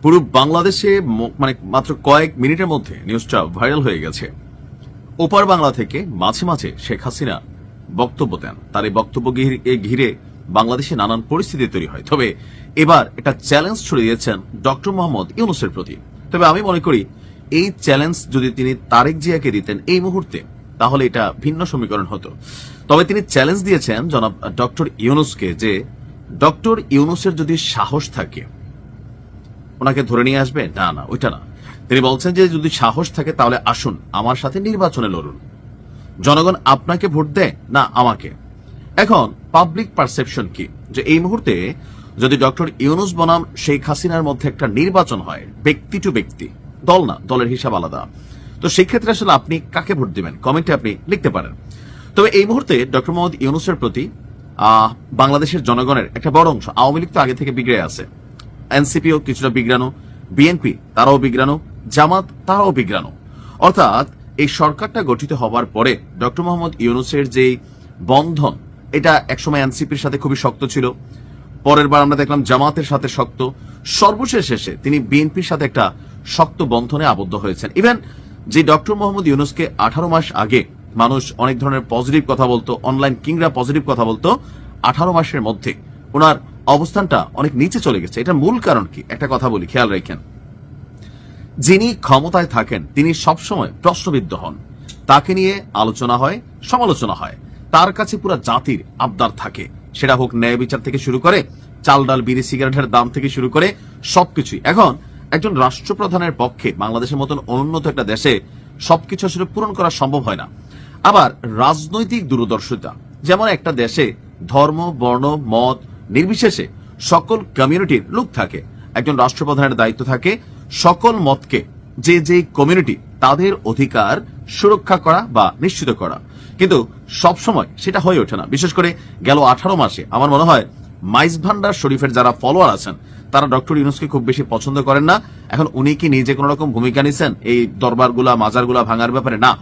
পুরো বাংলাদেশে মানে মাত্র কয়েক মিনিটের মধ্যে নিউজটা ভাইরাল হয়ে গেছে। ওপার বাংলা থেকে মাঝে মাঝে শেখ হাসিনা বক্তব্য দেন, তার এই বক্তব্য ঘিরে বাংলাদেশে নানান পরিস্থিতি তৈরি হয়। তবে এবার এটা চ্যালেঞ্জ ছড়িয়ে দিয়েছেন ডক্টর মোহাম্মদ ইউনূসের প্রতি। তবে আমি মনে করি এই চ্যালেঞ্জ যদি তিনি তারেক জিয়াকে দিতেন এই মুহূর্তে, তাহলে এটা ভিন্ন সমীকরণ হতো। তবে তিনি চ্যালেঞ্জ দিয়েছেন জনাব ডক্টর ইউনূসকে যে ডক্টর ইউনূসের যদি সাহস থাকে ওনাকে ধরে নিয়ে আসবে, না ওইটা না। তিনি বলছেন যে যদি সাহস থাকে তাহলে আসুন আমার সাথে নির্বাচনে লড়ুন, জনগণ আপনাকে ভোট দেয় না আমাকে। এখন পাবলিক পারসেপশন কি যে এই মুহূর্তে যদি ডক্টর ইউনূস বনাম শেখ হাসিনার মধ্যে একটা নির্বাচন হয়, ব্যক্তি টু ব্যক্তি, দল না, দলের হিসাব আলাদা, তো সেই ক্ষেত্রে আসলে আপনি কাকে ভোট দিবেন কমেন্টে আপনি লিখতে পারেন। তবে এই মুহূর্তে ডক্টর মোহাম্মদ ইউনূসের প্রতি বাংলাদেশের জনগণের একটা বড় অংশ, আওয়ামী লীগ তো আগে থেকে বিগড়ে আছে, এনসিপিও কিছুটা বিগড়ানো, বিএনপি তারাও বিগড়ানো, জামাত তারাও বিগড়ানো। অর্থাৎ এই সরকারটা গঠিত হবার পরে ডক্টর মোহাম্মদ ইউনূসের যে বন্ধন, এটা একসময় এনসিপির সাথে খুবই শক্ত ছিল, পরের বার আমরা দেখলাম জামাতের সাথে শক্ত, সর্বশেষ শেষে তিনি বিএনপির সাথে একটা শক্ত বন্ধনে আবদ্ধ হয়েছেন। ইভেন যে ডক্টর মোহাম্মদ ইউনূসকে 18 মাস আগে মানুষ অনেক ধরনের পজিটিভ কথা বলতো, অনলাইন কিংরা পজিটিভ কথা বলতো, 18 মাসের মধ্যে ওনার অবস্থানটা অনেক নিচে চলে গেছে। এটার মূল কারণ কি? একটা কথা বলি, খেয়াল রাখেন, যিনি ক্ষমতায় থাকেন তিনি সবসময় প্রশ্নবিদ্ধ হন, তাকে নিয়ে আলোচনা হয়, সমালোচনা হয়, তার কাছে পুরো জাতির আবদার থাকে, সেটা হোক ন্যায় বিচার থেকে শুরু করে চাল ডাল বিড়ি সিগারেটের দাম থেকে শুরু করে সবকিছুই। এখন একজন রাষ্ট্রপ্রধানের পক্ষে বাংলাদেশের মতন অনুন্নত একটা দেশে সবকিছু আসলে পূরণ করা সম্ভব হয় না। আবার রাজনৈতিক দূরদর্শিতা, যেমন একটা দেশে ধর্ম বর্ণ মত নির্বিশেষে সকল কমিউনিটির লোক থাকে, একজন রাষ্ট্রপ্রধানের দায়িত্ব থাকে সকল মতকে, যে কমিউনিটি তাদের অধিকার সুরক্ষা করা বা নিশ্চিত করা, কিন্তু সবসময় সেটা হয়ে ওঠে না। বিশেষ করে গেল 18 মাসে আমার মনে হয় মাইজ ভান্ডার শরীফের যারা ফলোয়ার আছেন তারা ডক্টর ইউনূসকে খুব বেশি পছন্দ করেন না। এখন উনি কি নিজে কোন রকম ভূমিকা নিছেন এই দরবারগুলা মাজারগুলা ভাঙার ব্যাপারে? না,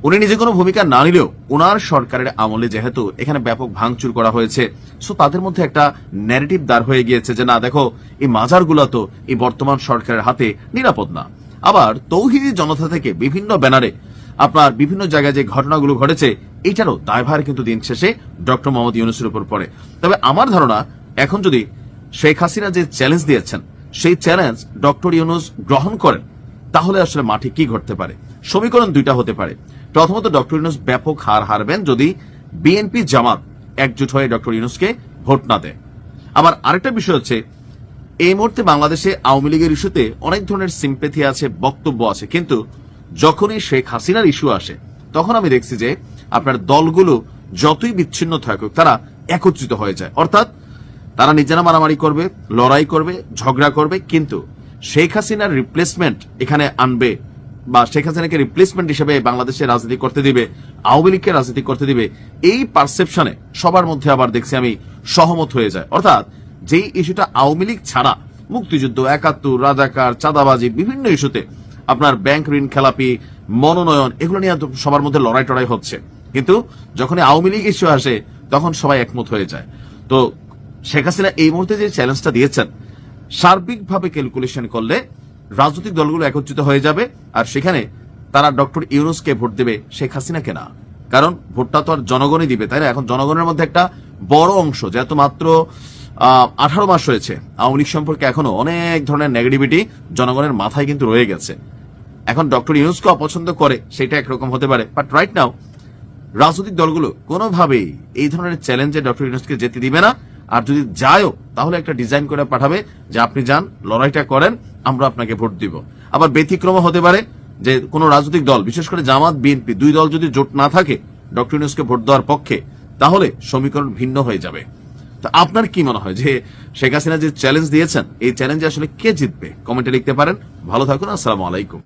উনি নিজে কোনো ভূমিকা না নিলেও ওনার সরকারের আমলে যেহেতু এখানে ব্যাপক ভাঙচুর করা হয়েছে, সো তাদের মধ্যে একটা ন্যারেটিভ দাঁড় হয়ে গিয়েছে যে না দেখো এই মাজারগুলা তো এই বর্তমান সরকারের হাতে নিরাপদ না। আবার তৌহিদি জনতা থেকে বিভিন্ন ব্যানারে আপনার বিভিন্ন জায়গায় যে ঘটনাগুলো ঘটেছে এটারও দায়ভার কিন্তু দিন শেষে ডক্টর মোহাম্মদ ইউনূসের উপর পড়ে। তবে আমার ধারণা এখন যদি শেখ হাসিনা যে চ্যালেঞ্জ দিয়েছেন সেই চ্যালেঞ্জ ডক্টর ইউনূস গ্রহণ করেন, তাহলে আসলে মাঠে কি ঘটতে পারে? সমীকরণ দুইটা হতে পারে। প্রথমত ডক্টর ইউনূস ব্যাপক হার হারবেন যদি বিএনপি জামাত একজোট হয়ে ডক্টর ইউনূসকে ভোট না দেয়। আবার আরেকটা বিষয় হচ্ছে এই মুহূর্তে বাংলাদেশে আওয়ামী লীগের ইস্যুতে অনেক ধরনের সিম্পেথি আছে, বক্তব্য আছে, কিন্তু যখনই শেখ হাসিনার ইস্যু আসে তখন আমি দেখছি যে আপনার দলগুলো যতই বিচ্ছিন্ন থাকুক তারা একত্রিত হয়ে যায়। অর্থাৎ তারা নিজেরা মারামারি করবে, লড়াই করবে, ঝগড়া করবে, কিন্তু শেখ হাসিনার রিপ্লেসমেন্ট এখানে আনবে বা শেখ হাসিনাকে রিপ্লেসমেন্ট হিসেবে বাংলাদেশে রাজনীতি করতে দিবে, আওয়ামী লীগকে রাজনীতি করতে দিবে, এই পারসেপশনে সবার মধ্যে আবার দেখছি আমি সহমত হয়ে যায়। অর্থাৎ যেই ইস্যুটা আওয়ামী লীগ ছাড়া মুক্তিযুদ্ধ, 71, রাজাকার, চাঁদাবাজি, বিভিন্ন ইস্যুতে আপনার ব্যাংক ঋণ খেলাপি, মনোনয়ন, এগুলো নিয়ে সবার মধ্যে লড়াই টড়াই হচ্ছে, কিন্তু যখন আওয়ামী লীগ ইস্যু আসে তখন সবাই একমত হয়ে যায়। তো শেখ হাসিনা এই মুহূর্তে যে চ্যালেঞ্জটা দিয়েছেন, সার্বিকভাবে ক্যালকুলেশন করলে রাজনৈতিক দলগুলো একত্রিত হয়ে যাবে আর সেখানে তারা ডক্টর ইউনূসকে ভোট দেবে, শেখ হাসিনাকে না। কারণ ভোটটা তো আর জনগণই দিবে, তাই না? এখন জনগণের মধ্যে একটা বড় অংশ, যেহেতু মাত্র 18 মাস হয়েছে, আওয়ামী লীগ সম্পর্কে এখনো অনেক ধরনের নেগেটিভিটি জনগণের মাথায় কিন্তু রয়ে গেছে। এখন ডক্টর ইউনূসকে অপছন্দ করে সেটা একরকম হতে পারে, বাট রাইট নাও রাজনৈতিক দলগুলো কোনোভাবেই এই ধরনের চ্যালেঞ্জে ডক্টর ইউনূসকে যেতে দিবে না। আর যদি যায়ও তাহলে একটা ডিজাইন করে পাঠাবে যে আপনি যান, লড়াইটা করেন, আমরা আপনাকে ভোট দিব। আবার ব্যতিক্রম হতে পারে যে কোনো রাজনৈতিক দল, বিশেষ করে জামাত বিএনপি, দুই দল যদি জোট না থাকে ডক্টর ইউনূসকে ভোট দেওয়ার পক্ষে, তাহলে সমীকরণ ভিন্ন হয়ে যাবে। তো আপনার কি মনে হয় যে শেখ হাসিনা যে চ্যালেঞ্জ দিয়েছেন এই চ্যালেঞ্জে আসলে কে জিতবে? কমেন্টে লিখতে পারেন। ভালো থাকুন, আসসালামু আলাইকুম।